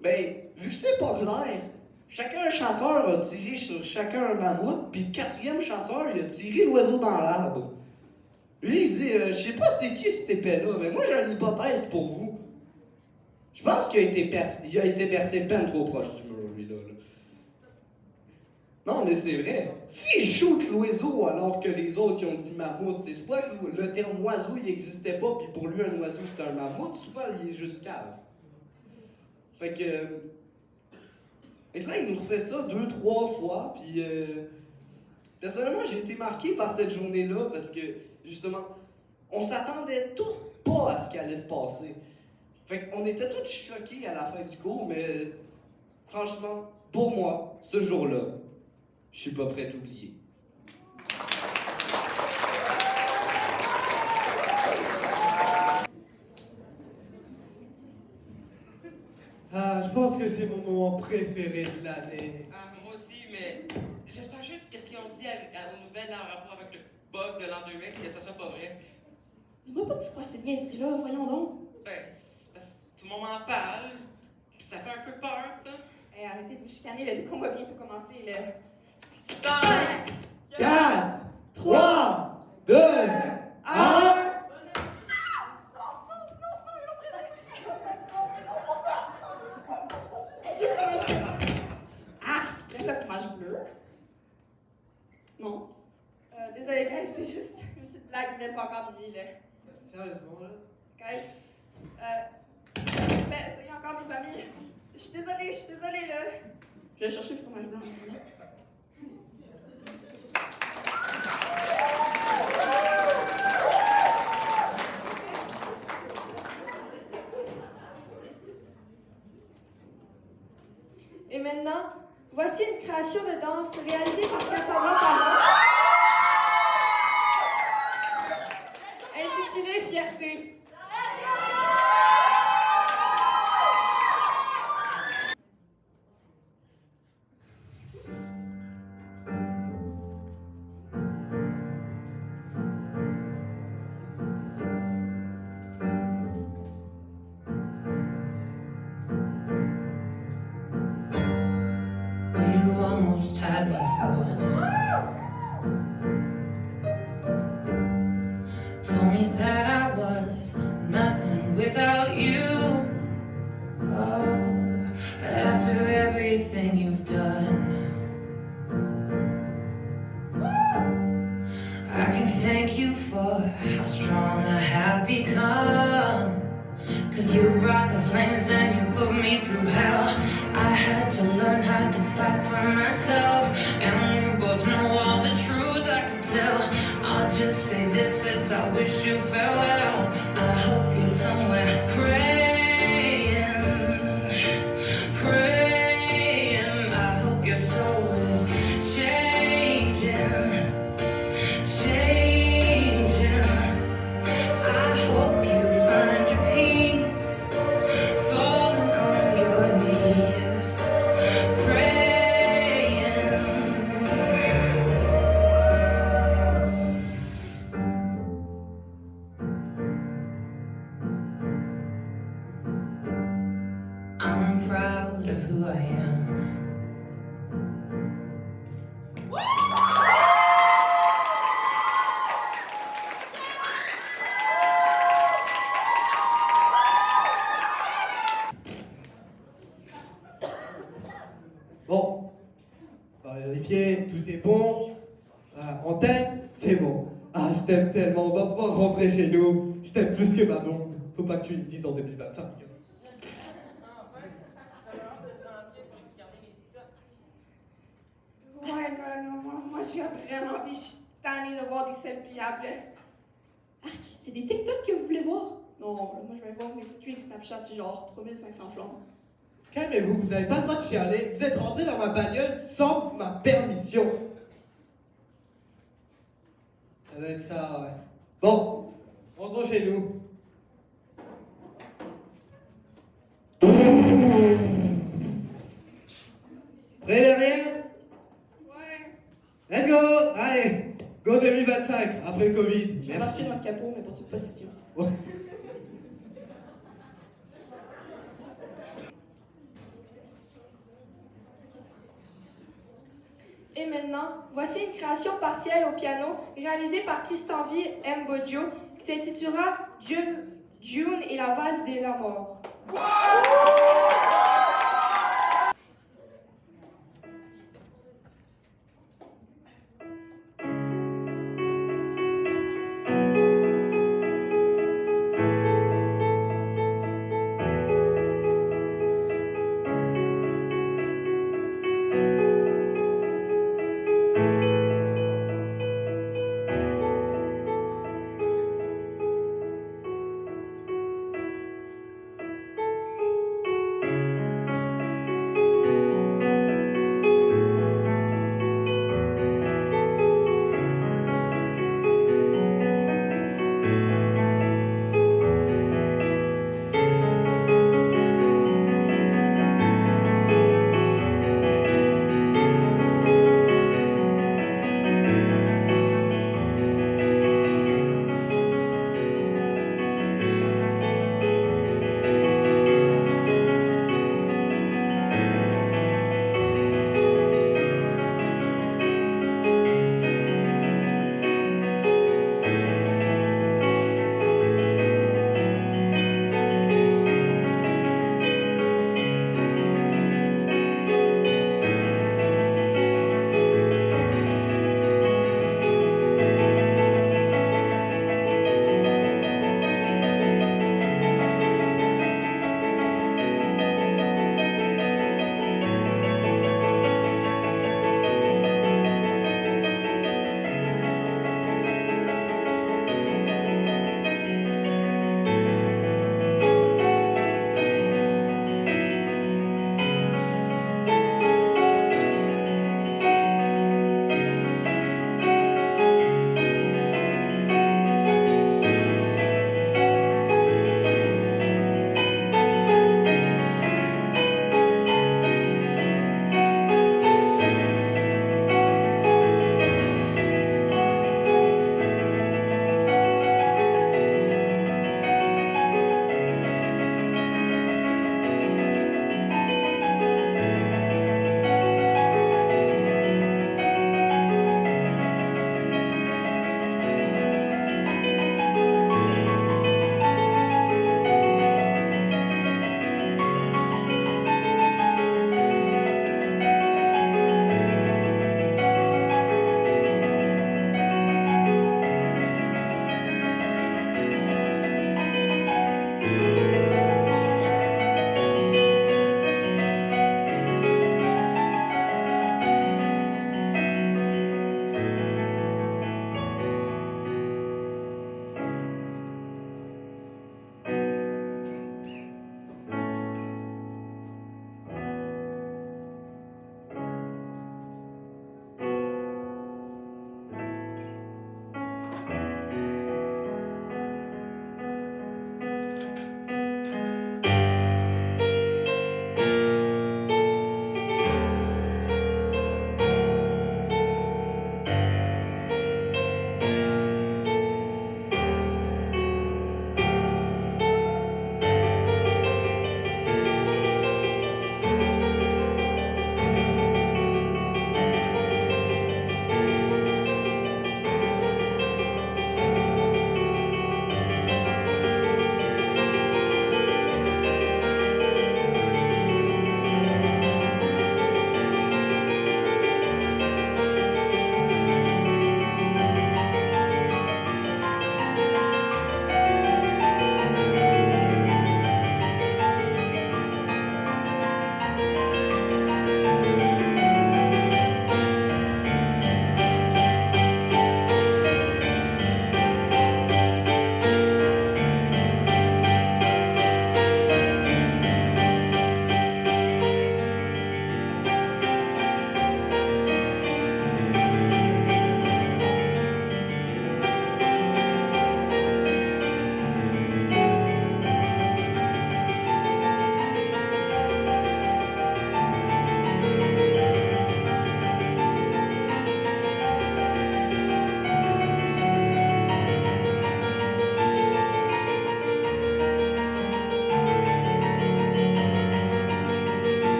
Ben, vu que c'était pas clair, chacun chasseur a tiré sur chacun un mammouth, puis le 4e chasseur, il a tiré l'oiseau dans l'arbre. Lui, il dit, je sais pas c'est qui cet épée-là, mais moi j'ai une hypothèse pour vous. Je pense qu'il a été bercé peine trop proche du mur, lui-là. Non, mais c'est vrai. S'il shoot l'oiseau alors que les autres ils ont dit mammouth, c'est soit que le terme oiseau il n'existait pas, puis pour lui un oiseau c'était un mammouth, soit il est juste cave. Fait que... Et là, il nous refait ça 2-3 fois, puis... personnellement, j'ai été marqué par cette journée-là, parce que, justement, on s'attendait tous pas à ce qui allait se passer. Fait qu'on était tous choqués à la fin du cours, mais... Franchement, pour moi, ce jour-là, je suis pas prêt d'oublier. Ah, je pense que c'est mon moment préféré de l'année. Ah, moi aussi, mais j'espère juste que ce qu'ils ont dit aux nouvelles en rapport avec le bug de l'an 2000, que ça soit pas vrai. Dis-moi pas que tu crois à ces niaiseries-là, voyons donc. Ben, c'est parce que tout le monde en parle, pis ça fait un peu peur, là. Hey, arrêtez de vous chicaner, le décompte va bientôt commencer, là. 5, 4, 3, 2, 1... Ah, il y a le fromage bleu. Non. Désolé, guys, c'est juste une petite blague, il n'est pas encore minuit, là. Sérieusement, là? Guys, s'il vous plaît, soyez encore mes amis. Je suis désolée, là. Je vais chercher le fromage blanc maintenant. Et maintenant, voici une création de danse réalisée par Cassandra Parent, intitulée Fierté. You almost had me fooled. Told me that I was nothing without you. Oh, but after everything you've done, I can thank you for how strong I have become. 'Cause you brought the flames and you put me through hell. I had to learn how to fight for myself, and we both know all the the truth I could tell. I'll just say this as I wish you farewell. I hope you're somewhere praying, praying. I hope your soul is changing, changing. I hope you find your peace, falling on your knees, praying. I'm proud of who I am. Bon, on va vérifier, tout est bon. On t'aime, c'est bon. Ah, je t'aime tellement, on va pouvoir rentrer chez nous. Je t'aime plus que ma blonde. Faut pas que tu le dises en 2025. Ouais, non, moi j'ai vraiment envie, je suis tannée de voir des selles pliables. Arc, c'est des TikTok que vous voulez voir? Non, là, moi je vais voir mes streaks Snapchat, genre 3500 flammes. Calmez-vous, vous n'avez pas le droit de chialer. Vous êtes rentré dans ma bagnole sans ma permission. Ça doit être ça, ouais. Bon, rentrons chez nous. Prêt derrière? Ouais. Let's go! Allez, go 2025, après le Covid. J'ai marqué dans le capot, mais pour cette pas de question. Ouais. Et maintenant, voici une création partielle au piano réalisée par Christanvi Mbodio qui s'intitulera June et la vase de la mort.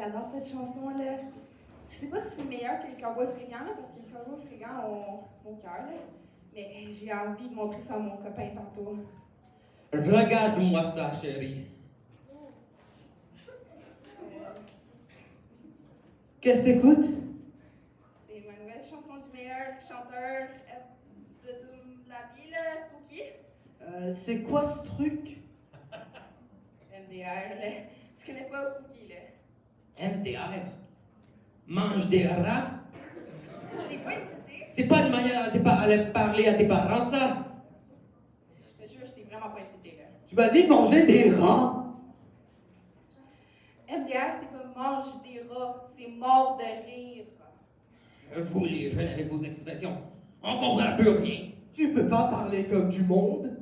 j'adore cette chanson-là. Je sais pas si c'est meilleur que les Cowboys fringants, là, parce que les Cowboys fringants ont mon cœur, là. Mais j'ai envie de montrer ça à mon copain tantôt. Regarde-moi ça, chérie. Qu'est-ce que t'écoutes? C'est ma nouvelle chanson du meilleur chanteur de toute la ville, Fouki. C'est quoi ce truc? MDR, là. Tu connais pas Fouki, là? MDR. Mange des rats. Je t'ai pas incité. C'est pas une manière à parler à tes parents, ça. Je te jure, je t'ai vraiment pas insulté, là. Tu m'as dit de manger des rats? MDR, c'est pas mange des rats, c'est mort de rire. Vous, les jeunes, avec vos expressions, on comprend plus rien. Tu peux pas parler comme du monde?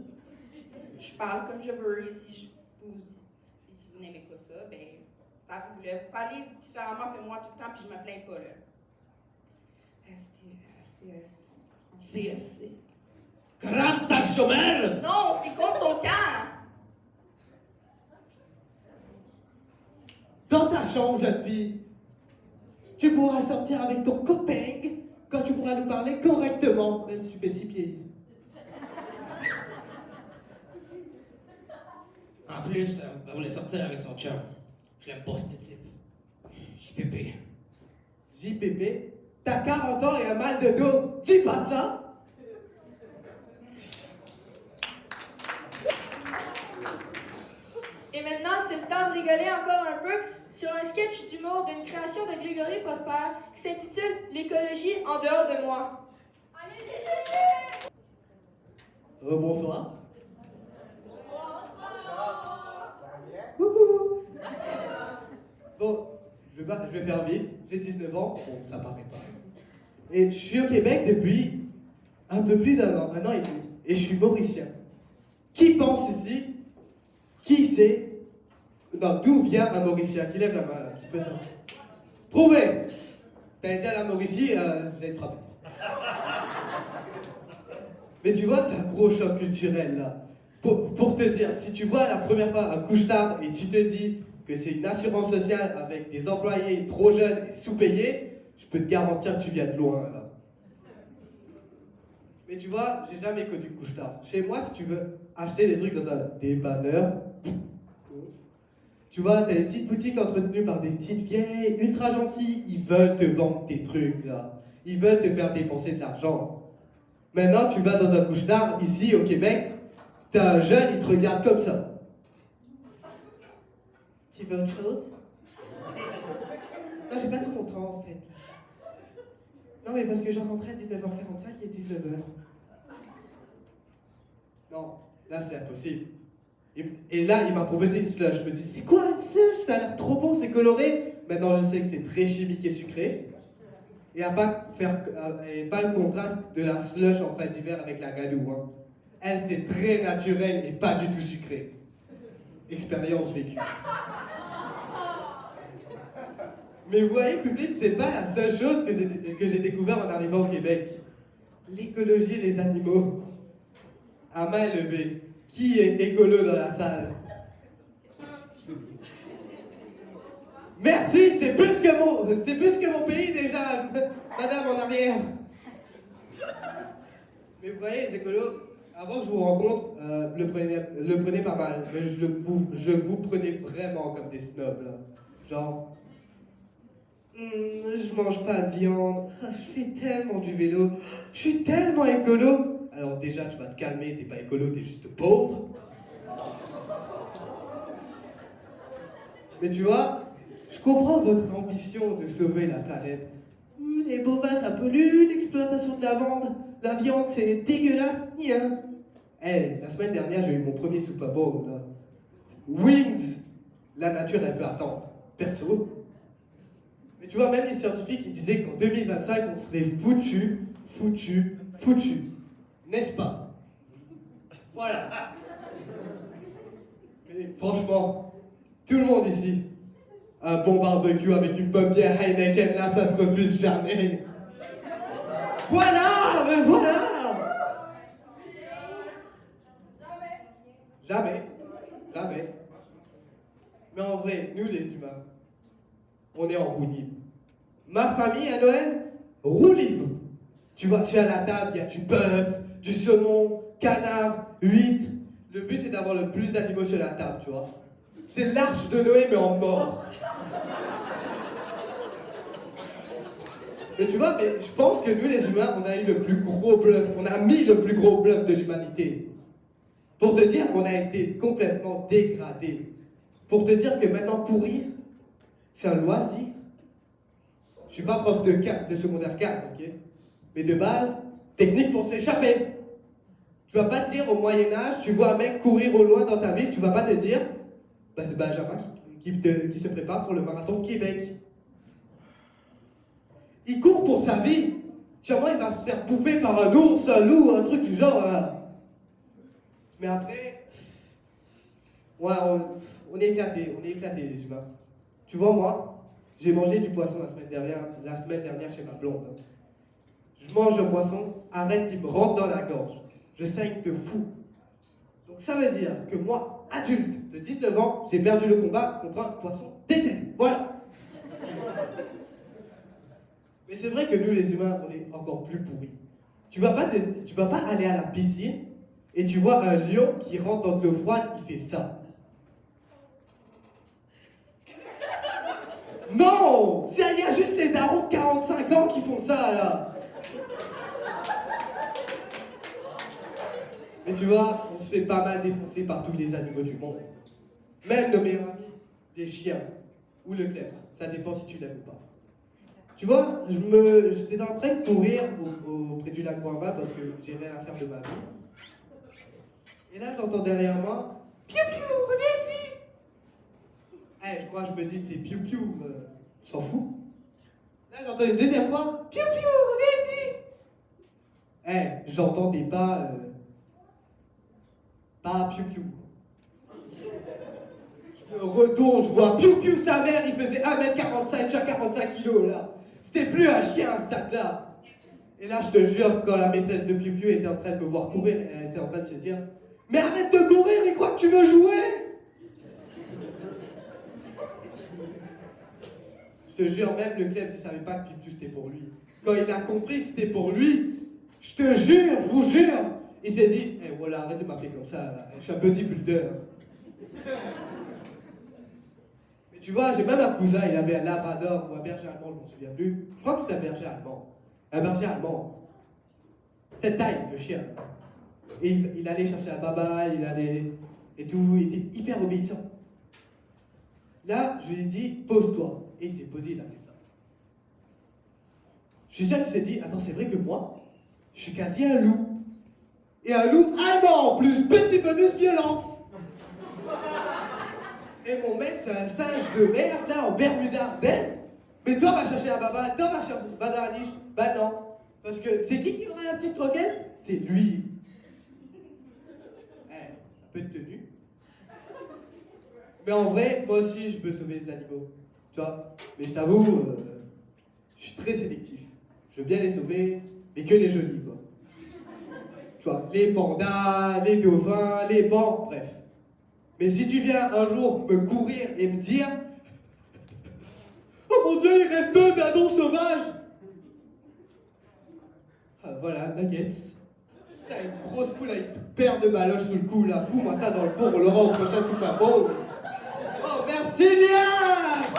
Je parle comme je veux, et si vous n'aimez pas ça, ben, c'est à vous, là. Vous parlez différemment que moi tout le temps, puis je me plains pas, là. CS. CSC. Grande sale chômeur! Non, c'est contre son camp! Dans ta chambre, jeune fille, tu pourras sortir avec ton copain quand tu pourras nous parler correctement, même si tu fais 6 pieds. En plus, elle voulait sortir avec son chum. Je l'aime pas, ce type. JPP. JPP, t'as 40 ans et un mal de dos. Dis pas ça! Et maintenant, c'est le temps de rigoler encore un peu sur un sketch d'humour d'une création de Grégory Prosper qui s'intitule L'écologie en dehors de moi. Bonsoir. Coucou. Bon, je vais faire vite. J'ai 19 ans. Bon, ça paraît pas. Et je suis au Québec depuis un peu plus d'un an et demi. Et je suis mauricien. Qui pense ici? Qui sait? Non, d'où vient un mauricien? Qui lève la main là? Qui peut ça? Prouvez! T'as été à la Mauricie, j'allais te frapper. Mais tu vois, c'est un gros choc culturel là. Pour te dire, si tu vois la première fois un couche-tard et tu te dis que c'est une assurance sociale avec des employés trop jeunes et sous-payés, je peux te garantir que tu viens de loin là. Mais tu vois, j'ai jamais connu de couche-tard. Chez moi, si tu veux acheter des trucs dans un dépanneur, tu vois, t'as des petites boutiques entretenues par des petites vieilles ultra gentilles, ils veulent te vendre tes trucs là. Ils veulent te faire dépenser de l'argent. Maintenant, tu vas dans un couche-tard, ici au Québec, t'as un jeune, il te regarde comme ça. Tu veux autre chose? Non, j'ai pas tout mon temps en fait. Non, mais parce que je rentrais à 19h45 et 19h. Non, là c'est impossible. Et là, il m'a proposé une slush. Je me dis, c'est quoi une slush? Ça a l'air trop bon, c'est coloré. Maintenant, je sais que c'est très chimique et sucré. Et à pas le contraste de la slush en fin d'hiver avec la gadoue. Hein. Elle, c'est très naturel et pas du tout sucré. Expérience vécue. Mais vous voyez, public, c'est pas la seule chose que j'ai découvert en arrivant au Québec. L'écologie et les animaux. À main levée. Qui est écolo dans la salle? Merci, c'est plus que mon pays déjà, madame en arrière. Mais vous voyez, les écolos, avant que je vous rencontre, le prenez pas mal. Mais je vous prenais vraiment comme des snobs, là. Genre, je mange pas de viande, je fais tellement du vélo, je suis tellement écolo. Alors déjà, tu vas te calmer, t'es pas écolo, t'es juste pauvre. Mais tu vois, je comprends votre ambition de sauver la planète. Les bovins, ça pollue, l'exploitation de la viande, c'est dégueulasse. Hey, la semaine dernière, j'ai eu mon premier Super Bowl. Là. Wings, la nature, elle peut attendre. Perso. Mais tu vois, même les scientifiques, ils disaient qu'en 2025, on serait foutu. N'est-ce pas? Voilà. Mais franchement, tout le monde ici, un bon barbecue avec une bonne bière Heineken, là, ça se refuse jamais. Voilà, mais voilà. Jamais. Mais en vrai, nous les humains, on est en roue libre. Ma famille à Noël, roue libre. Tu vois, je suis à la table, il y a du bœuf, du saumon, canard, huître. Le but, c'est d'avoir le plus d'animaux sur la table, tu vois. C'est l'arche de Noé, mais en mort. Mais tu vois, mais je pense que nous, les humains, on a eu le plus gros bluff. On a mis le plus gros bluff de l'humanité. Pour te dire qu'on a été complètement dégradé. Pour te dire que maintenant, courir, c'est un loisir. Je suis pas prof de secondaire 4, ok? Mais de base, technique pour s'échapper. Tu vas pas te dire au Moyen-Âge, tu vois un mec courir au loin dans ta ville, tu vas pas te dire, bah c'est Benjamin qui se prépare pour le marathon de Québec. Il court pour sa vie. Sûrement, il va se faire bouffer par un ours, un loup, un truc du genre. Mais après, ouais, on est éclatés les humains. Tu vois, moi, j'ai mangé du poisson la semaine dernière chez ma blonde. Je mange le poisson, arrête qu'il me rentre dans la gorge. Je saigne de fou. Donc ça veut dire que moi, adulte de 19 ans, j'ai perdu le combat contre un poisson décédé. Voilà. Mais c'est vrai que nous, les humains, on est encore plus pourris. Tu vas pas aller à la piscine et tu vois un lion qui rentre dans de l'eau froide, il fait ça. Non! Il y a juste les darons de 45 ans qui font ça, là. Mais tu vois, on se fait pas mal défoncer par tous les animaux du monde. Même nos meilleurs amis, des chiens ou le klebs. Ça dépend si tu l'aimes ou pas. Tu vois, j'étais en train de courir près du lac Boimba parce que j'ai rien à faire de ma vie. Et là, j'entends derrière moi, piou piou, reviens ici! Moi, je me dis, c'est piou piou, on s'en fout. Là, j'entends une deuxième fois, piou piou, reviens ici! J'entends des pas, pas piou piou. Je me retourne, je vois piou piou, sa mère, il faisait 1m45, je suis à 45 kilos, là. C'était plus un chien à ce stade-là. Et là, je te jure, quand la maîtresse de Piu Piu était en train de me voir courir, elle était en train de se dire, mais arrête de courir, il croit que tu veux jouer! Je te jure, même le club, il savait pas que Piu Piu c'était pour lui. Quand il a compris que c'était pour lui, je te jure, je vous jure, il s'est dit, voilà, arrête de m'appeler comme ça, là. Je suis un petit bulldog. Tu vois, j'ai même un cousin, il avait un labrador ou un berger allemand, je m'en souviens plus. Je crois que c'était un berger allemand. Un berger allemand. Cette taille, le chien. Et il allait chercher la baba, il allait... Et tout, il était hyper obéissant. Là, je lui ai dit, pose-toi. Et il s'est posé, il a fait ça. Je suis sûr qu'il s'est dit, attends, c'est vrai que moi, je suis quasi un loup. Et un loup allemand en plus, petit bonus violence. Et mon mec, c'est un singe de merde, là, en Bermuda Ardenne. Mais toi, va chercher la baba, toi, va chercher va dans la niche. Bah non. Parce que c'est qui aurait la petite croquette? C'est lui. Un peu de tenue. Mais en vrai, moi aussi, je veux sauver les animaux. Tu vois? Mais je t'avoue, je suis très sélectif. Je veux bien les sauver, mais que les jolis, quoi. Tu vois, les pandas, les dauphins, les pans, bref. Mais si tu viens un jour me courir et me dire « Oh mon Dieu, il reste 2 dindons sauvages !» Voilà, nuggets. T'as une grosse poule avec une paire de baloches sous le cou, là. Fous-moi ça dans le four, on l'aura au prochain Super Bowl. Oh, merci, GH!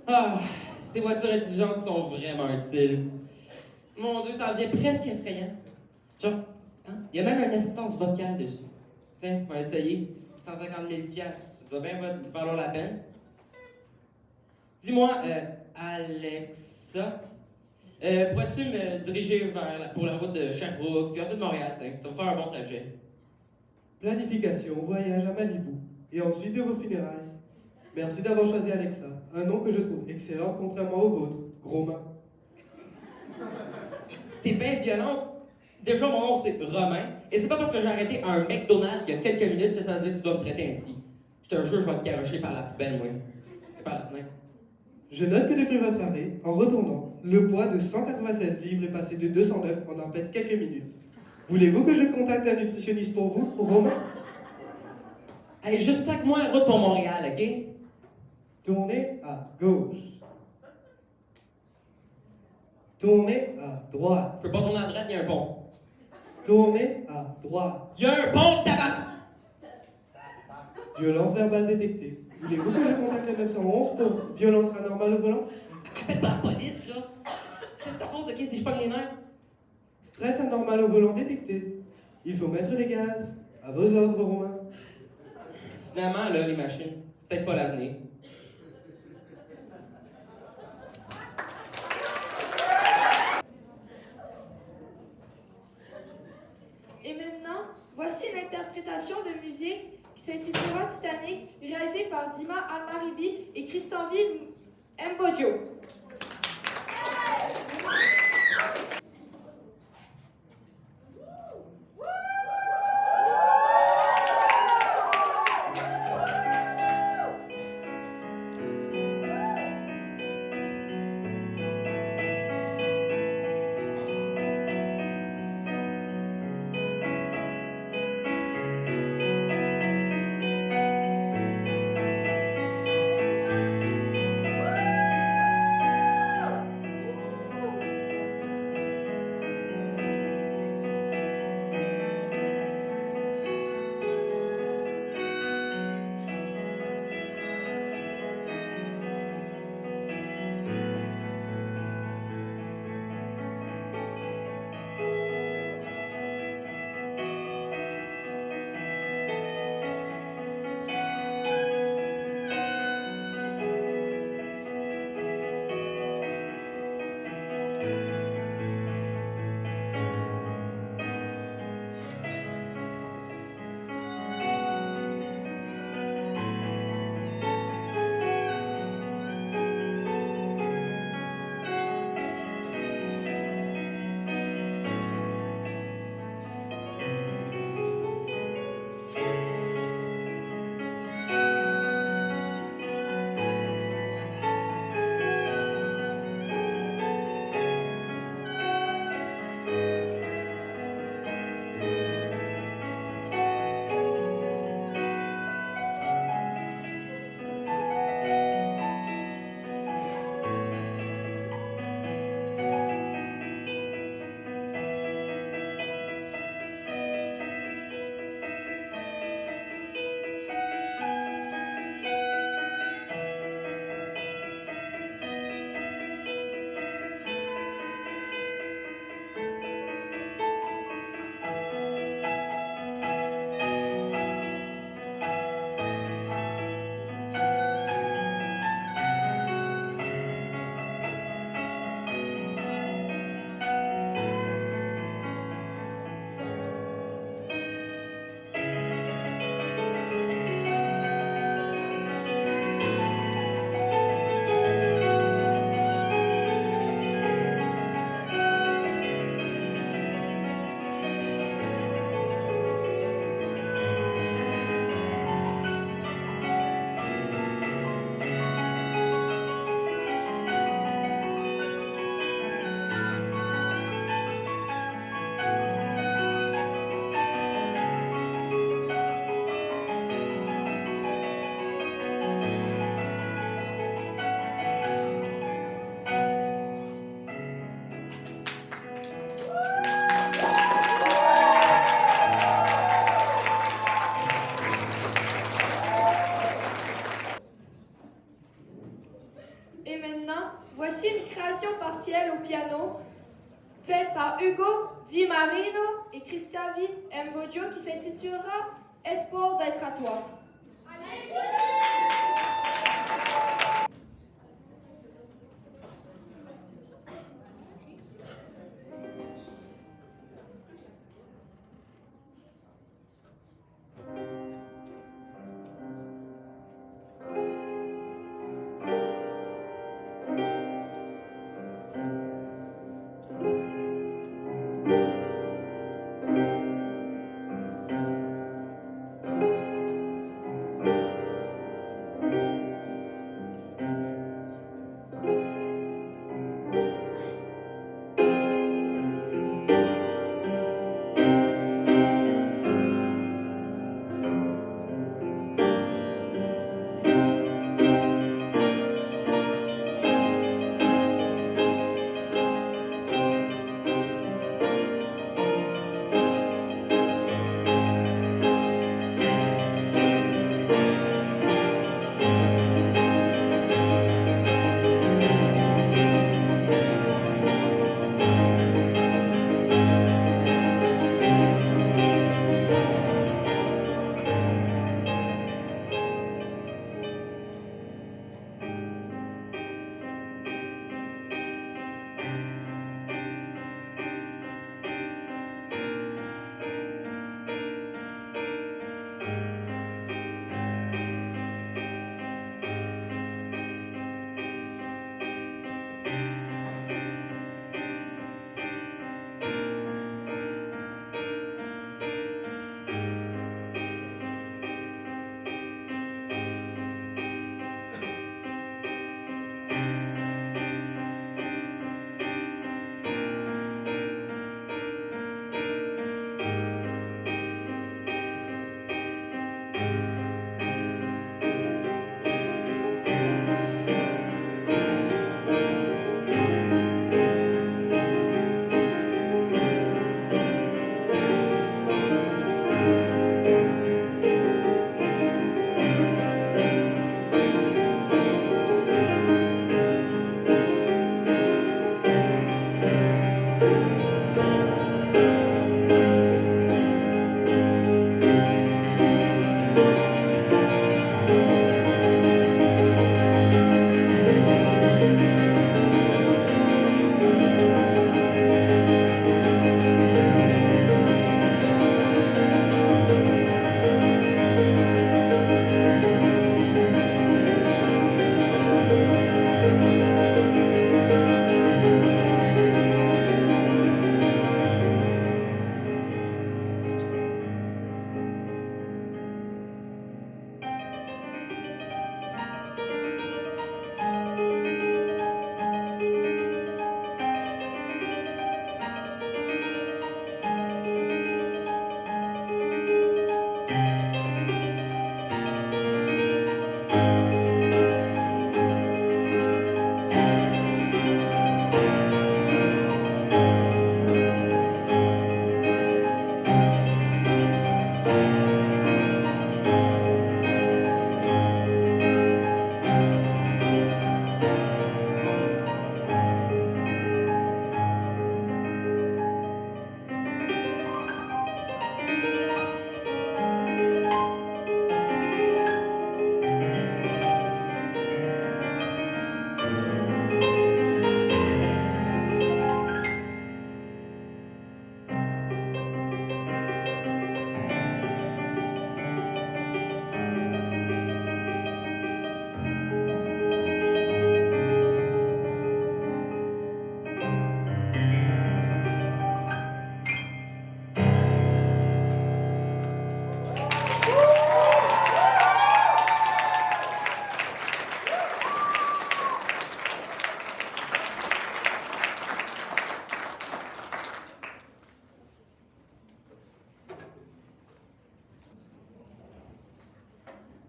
Ah, ces voitures intelligentes sont vraiment utiles. Mon Dieu, ça devient presque effrayant. Genre, hein? Il y a même une assistance vocale dessus. Tiens, on va essayer. 150 000 $, ça doit bien valoir la peine. Dis-moi, Alexa, pourrais-tu me diriger pour la route de Sherbrooke, puis ensuite de Montréal, ça va faire un bon trajet. Planification, voyage à Malibu, et ensuite de vos funérailles. Merci d'avoir choisi Alexa, un nom que je trouve excellent contrairement au vôtre, gros main. T'es bien violent. Déjà, mon nom, c'est Romain. Et c'est pas parce que j'ai arrêté un McDonald's il y a quelques minutes que ça veut dire que tu dois me traiter ainsi. Je te jure, je vais te garocher par la poubelle, moi. Et par la fenêtre. Je note que depuis votre arrêt, en retournant, le poids de 196 livres est passé de 209 en à peine quelques minutes. Voulez-vous que je contacte un nutritionniste pour vous, Romain? Allez, juste sac-moi un route pour Montréal, OK? Tournez à gauche. Tournez à droite. Je peux pas tourner à droite, il y a un pont. Tournez à droite. Il y a un pont, tabac! Violence verbale détectée. Voulez-vous que je contacte le 911 pour violence anormale au volant? Appelle pas la police, là! C'est de ta faute, OK, si je pogne les nerfs? Stress anormal au volant détecté. Il faut mettre les gaz. À vos ordres, Romain. Finalement, là, les machines, c'est peut-être pas l'avenir. Et maintenant, voici une interprétation de musique qui s'intitulera Titanic, réalisée par Dima Almaribi et Christanvi Mbodjo. Et maintenant, voici une création partielle au piano faite par Hugo Di Marino et Christavi Mbodjo qui s'intitulera Espoir d'être à toi.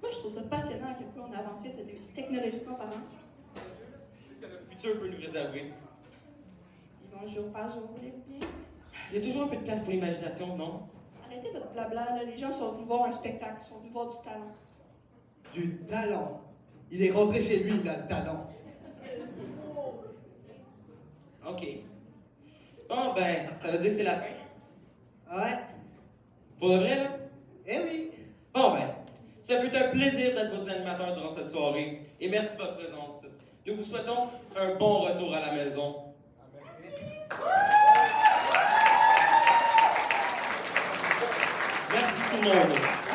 Moi, je trouve ça passionnant à quel point on a avancé technologiquement parlant. Qu'est-ce que notre futur peut nous réserver? Vivons jour par jour, voulez-vous bien? Il y a toujours un peu de place pour l'imagination, non? Arrêtez votre blabla, là. Les gens sont venus voir un spectacle, ils sont venus voir du talent. Du talent. Il est rentré chez lui, il a le talent. OK. Bon, ben, ça veut dire que c'est la fin. Ouais. Pour de vrai, là? Eh oui. Bon, ben, ça fut un plaisir d'être vos animateurs durant cette soirée. Et merci de votre présence. Nous vous souhaitons un bon retour à la maison. Merci tout le monde.